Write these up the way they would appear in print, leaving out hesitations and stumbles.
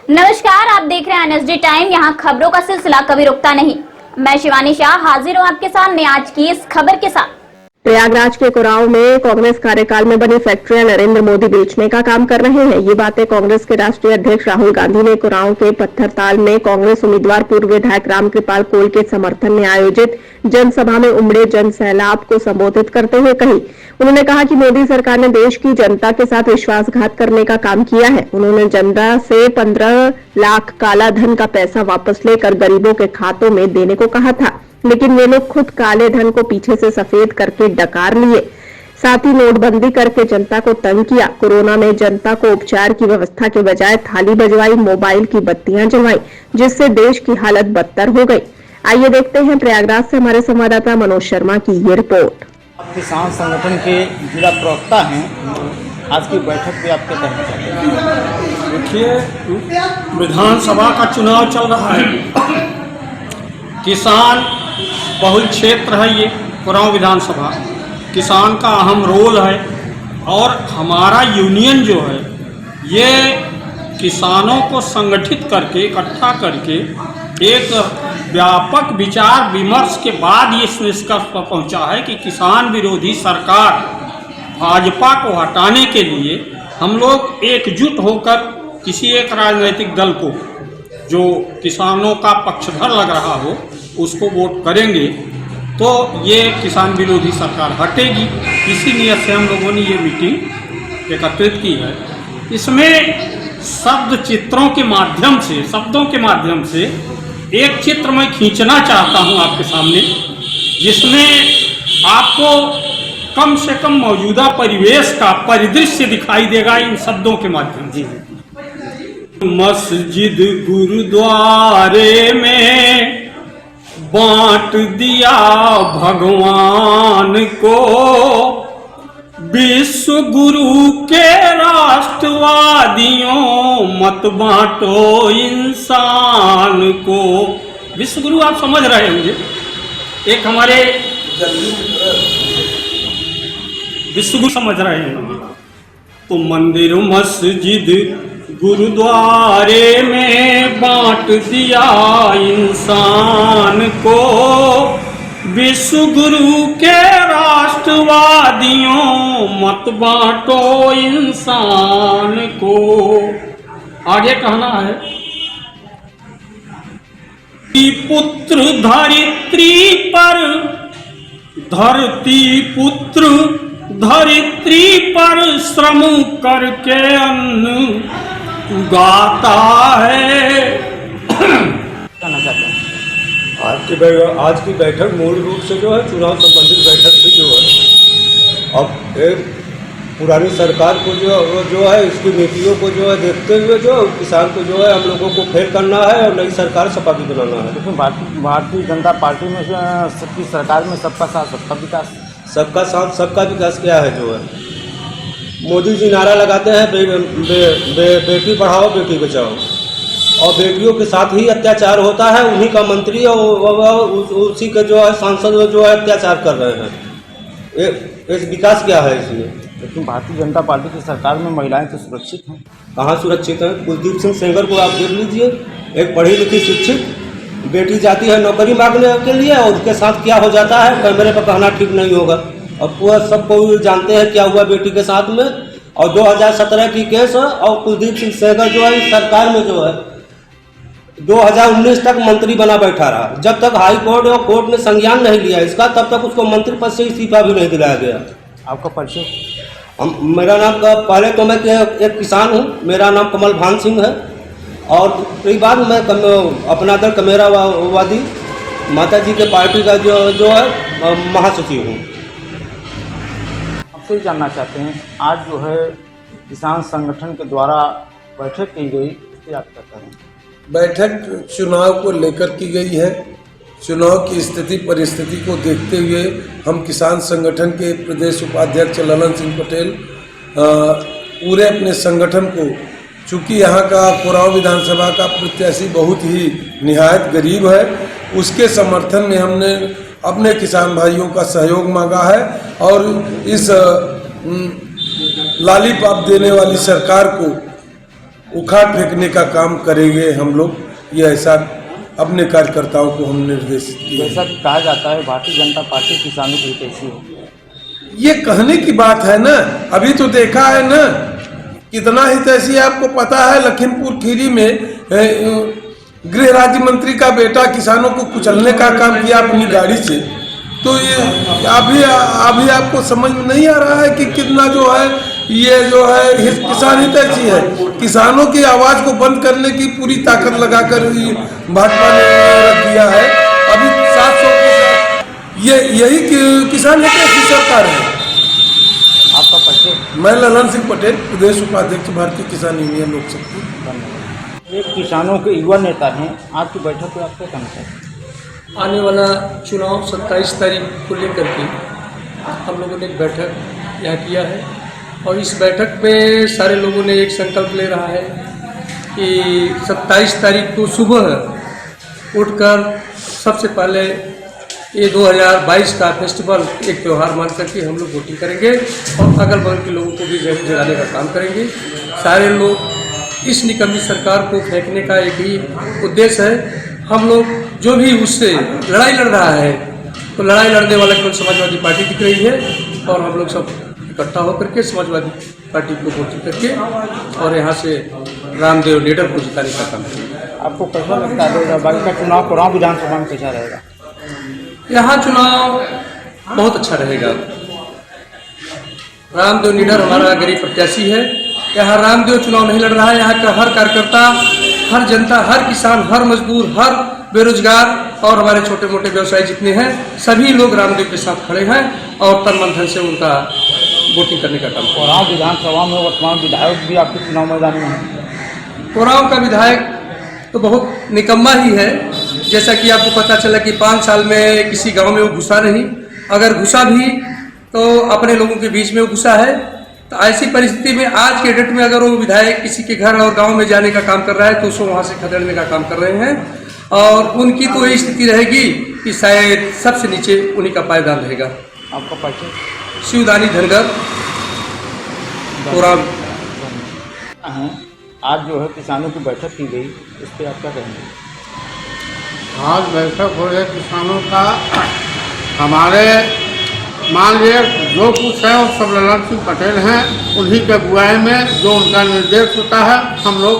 नमस्कार, आप देख रहे हैं एनएसडी टाइम। यहाँ खबरों का सिलसिला कभी रुकता नहीं। मैं शिवानी शाह हाजिर हूँ आपके सामने आज की इस खबर के साथ। प्रयागराज के कुराव में कांग्रेस कार्यकाल में बनी फैक्ट्रियां नरेंद्र मोदी बेचने का काम कर रहे हैं। ये बातें कांग्रेस के राष्ट्रीय अध्यक्ष राहुल गांधी ने कुराव के पत्थरताल में कांग्रेस उम्मीदवार पूर्व विधायक रामकृपाल कोल के समर्थन में आयोजित जनसभा में उमड़े जन सैलाब को संबोधित करते हुए कही। उन्होंने कहा कि मोदी सरकार ने देश की जनता के साथ विश्वासघात करने का काम किया है। उन्होंने जनता से 15 लाख काला धन का पैसा वापस लेकर गरीबों के खातों में देने को कहा था, लेकिन वे लोग खुद काले धन को पीछे से सफेद करके डकार लिए। साथ ही नोटबंदी करके जनता को तंग किया। कोरोना में जनता को उपचार की व्यवस्था के बजाय थाली बजवाई, मोबाइल की बत्तियां जलवाई, जिससे देश की हालत बदतर हो गई। आइए देखते हैं प्रयागराज से हमारे संवाददाता मनोज शर्मा की ये रिपोर्ट। किसान संगठन के जिला प्रवक्ता हैं, आज की बैठक पे आपके कहना चाहते हैं? देखिए, विधानसभा का चुनाव चल रहा है। किसान बहुल क्षेत्र है ये कुराव विधानसभा। किसान का अहम रोल है और हमारा यूनियन जो है ये किसानों को संगठित करके इकट्ठा करके एक व्यापक विचार विमर्श के बाद ये निष्कर्ष पर पहुंचा है कि किसान विरोधी सरकार भाजपा को हटाने के लिए हम लोग एकजुट होकर किसी एक राजनीतिक दल को जो किसानों का पक्षधर लग रहा हो उसको वोट करेंगे तो ये किसान विरोधी सरकार हटेगी। इसी नियत से हम लोगों ने ये मीटिंग एकत्रित की है। इसमें शब्दों के माध्यम से एक चित्र मैं खींचना चाहता हूं आपके सामने, जिसमें आपको कम से कम मौजूदा परिवेश का परिदृश्य दिखाई देगा इन शब्दों के माध्यम से। मस्जिद गुरुद्वारे में बांट दिया भगवान को, विश्व गुरु के राष्ट्रवादियों मत बांटो इंसान को। विश्व गुरु आप समझ रहे होंगे, एक हमारे विश्व गुरु समझ रहे होंगे। तो मंदिर मस्जिद गुरुद्वारे में बांट दिया इंसान को, विश्व गुरु के राष्ट्रवादियों मत बांटो इंसान को। आगे कहना है, पुत्र धरती पर श्रम करके अन्न उगाता है। कहना चाहते हैं? आज की बैठक मूल रूप से जो है चुनाव संबंधित बैठक थी जो है। अब एक पुरानी सरकार को जो है इसकी नीतियों को जो है देखते हुए जो किसान को जो है हम लोगों को फेल करना है और नई सरकार सपा की बनाना है। लेकिन भारतीय जनता पार्टी में की सरकार में सबका साथ सबका विकास, सबका साथ सबका विकास क्या है जो है। मोदी जी नारा लगाते हैं बेटी पढ़ाओ बेटी बचाओ, और बेटियों के साथ ही अत्याचार होता है। उन्हीं का मंत्री और उसी के जो है सांसद जो है अत्याचार कर रहे हैं। एक विकास क्या है इसमें? लेकिन भारतीय जनता पार्टी की सरकार में महिलाएं तो सुरक्षित हैं। कहाँ सुरक्षित हैं? कुलदीप सिंह सेंगर को आप देख लीजिए, एक पढ़ी लिखी शिक्षित बेटी जाती है नौकरी मांगने के लिए और उसके साथ क्या हो जाता है कैमरे पर कहना ठीक नहीं होगा। और पूरा सबको जानते हैं क्या हुआ बेटी के साथ में। और 2017 की केस है और कुलदीप सिंह सेंगर जो है इस सरकार में जो है 2019 तक मंत्री बना बैठा रहा। जब तक हाई कोर्ट और कोर्ट ने संज्ञान नहीं लिया इसका, तब तक उसको मंत्री पद से इस्तीफा भी नहीं दिलाया गया। आपका परिचय? मेरा नाम पहले तो मैं एक किसान हूँ, मेरा नाम कमल भान सिंह है। और कई बार मैं अपना दल कमेरावादी माता जी के पार्टी का जो है महासचिव हूँ। आपसे जानना चाहते हैं, आज जो है किसान संगठन के द्वारा बैठक की गई, इससे आप क्या कहें? बैठक चुनाव को लेकर की गई है। चुनाव की स्थिति परिस्थिति को देखते हुए हम किसान संगठन के प्रदेश उपाध्यक्ष ललन सिंह पटेल पूरे अपने संगठन को, चूँकि यहाँ का कुराव विधानसभा का प्रत्याशी बहुत ही निहायत गरीब है, उसके समर्थन में हमने अपने किसान भाइयों का सहयोग मांगा है और इस लॉलीपॉप देने वाली सरकार को उखाड़ फेंकने का काम करेंगे हम लोग, ये ऐसा अपने कार्यकर्ताओं को हम निर्देश दिए। जैसा कि कहा जाता है भारतीय जनता पार्टी किसानों की हितैषी है, ये कहने की बात है ना, अभी तो देखा है ना कितना हितैषी है। आपको पता है लखीमपुर खीरी में गृह राज्य मंत्री का बेटा किसानों को कुचलने का काम किया अपनी गाड़ी से। तो ये अभी आपको समझ में नहीं आ रहा है कि कितना जो है ये जो है किसान हितैषी है। किसानों की आवाज को बंद करने की पूरी ताकत लगाकर भाजपा ने रख दिया है। अभी 700 के यही किसान हितैषी सरकार है। आपका परिचय? मैं ललन सिंह पटेल, प्रदेश उपाध्यक्ष भारतीय किसान यूनियन लोक शक्ति। एक किसानों के युवा नेता हैं, आज की बैठक में आपको कहना चाहिए? आने वाला चुनाव 27 तारीख को लेकर के हम लोगों ने एक बैठक यहाँ किया है और इस बैठक में सारे लोगों ने एक संकल्प ले रहा है कि 27 तारीख को सुबह उठकर सबसे पहले ये 2022 का फेस्टिवल एक त्यौहार मान करके हम लोग वोटिंग करेंगे और अगल बगल के लोगों को भी जगाने का काम करेंगे। सारे लोग इस निकम्मी सरकार को फेंकने का एक ही उद्देश्य है। हम लोग जो भी उससे लड़ाई लड़ रहा है तो लड़ाई लड़ने वाला केवल समाजवादी पार्टी दिख रही है और हम लोग सब इकट्ठा होकर के समाजवादी पार्टी को वोटिंग करके और यहाँ से रामदेव लीडर को जिताने का काम करेंगे। आपको कैसा लगता है 2022 का चुनाव कोरांव विधानसभा में कैसा रहेगा? यहाँ चुनाव बहुत अच्छा रहेगा। रामदेव लीडर हमारा गरीब प्रत्याशी है। यहाँ रामदेव चुनाव नहीं लड़ रहा है। यहाँ का हर कार्यकर्ता, हर जनता, हर किसान, हर मजदूर, हर बेरोजगार और हमारे छोटे मोटे व्यवसायी जितने हैं सभी लोग रामदेव के साथ खड़े हैं और तन मन धन से उनका वोटिंग करने का काम। कोरांव विधानसभा में वर्तमान विधायक भी आपके चुनाव मैदान में हैं। कोरांव का विधायक तो बहुत निकम्मा ही है। जैसा कि आपको पता चला कि 5 साल में किसी गांव में वो घुसा नहीं, अगर घुसा भी तो अपने लोगों के बीच में वो घुसा है। तो ऐसी परिस्थिति में आज के डेट में अगर वो विधायक किसी के घर और गांव में जाने का काम कर रहा है तो उसको वहाँ से खदेड़ने का काम कर रहे हैं और उनकी तो यही स्थिति रहेगी कि शायद सबसे नीचे उन्हीं का पायदान रहेगा। आपका परिचय? शिवदानी धनगर, कोरांव। आज जो है किसानों की बैठक की गई, इस पर आप क्या कहेंगे? आज बैठक हो रही किसानों का। हमारे मान लीजिए जो कुछ है वो सब ललन सिंह पटेल हैं, उन्हीं के अगुवाई में जो उनका निर्देश होता है हम लोग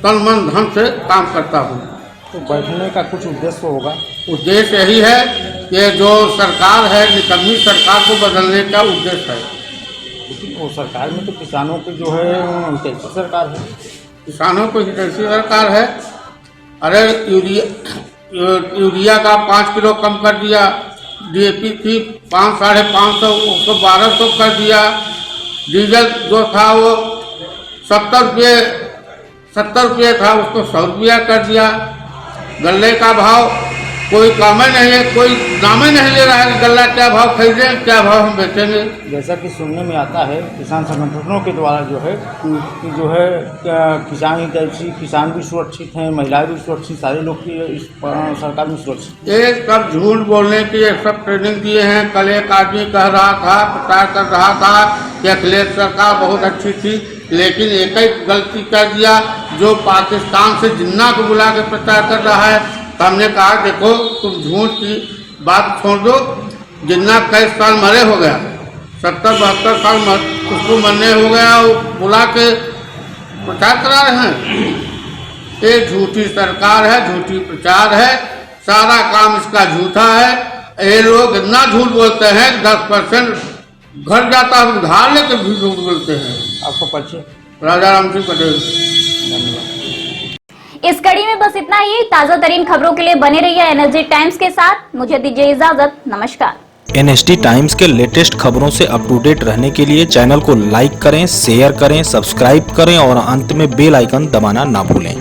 तन मन धन से काम करता हूँ। तो बैठने का कुछ उद्देश्य होगा? उद्देश्य यही है कि जो सरकार है निकम्मी सरकार को बदलने का उद्देश्य है। लेकिन वो सरकार में तो किसानों की जो है हितैषी सरकार है। किसानों को हितैषी सरकार है। अरे यूरिया का 5 किलो कम कर दिया, DAP थी 500-550 उसको 1200 कर दिया, डीजल जो था वो 70 रुपये था उसको 100 रुपया कर दिया। गल्ले का भाव कोई काम ही नहीं है, कोई नाम ही नहीं ले रहा है गल्ला क्या भाव खरीदें, क्या भाव हम बेचेंगे। जैसा कि सुनने में आता है किसान संगठनों के द्वारा जो है किसान हितैषी, किसान भी सुरक्षित हैं, महिलाएं भी सुरक्षित, सारे लोग की इस सरकार में सुरक्षित। ये सब झूठ बोलने की सब ट्रेनिंग दिए हैं। कल एक आदमी कह रहा था, प्रचार कर रहा था कि अखिलेश सरकार बहुत अच्छी थी, लेकिन एक ही गलती कर दिया जो पाकिस्तान से जिन्ना को बुला के प्रचार कर रहा है। हमने कहा देखो तुम झूठ की बात छोड़ दो, जिन्ना कई साल मरे हो गया, 70-72 साल उसको मरने हो गया, वो बुला के प्रचार करा रहे हैं। ये झूठी सरकार है, झूठी प्रचार है, सारा काम इसका झूठा है। ये लोग इतना झूठ बोलते हैं 10% घट जाता है, उधार लेकर भी झूठ बोलते हैं। आपका परिचय? राजा राम सिंह पटेल। इस कड़ी में बस इतना ही। ताजा तरीन खबरों के लिए बने रहिए NSD टाइम्स के साथ। मुझे दीजिए इजाजत, नमस्कार। NSD टाइम्स के लेटेस्ट खबरों से अप टू डेट रहने के लिए चैनल को लाइक करें, शेयर करें, सब्सक्राइब करें और अंत में बेल आइकन दबाना ना भूलें।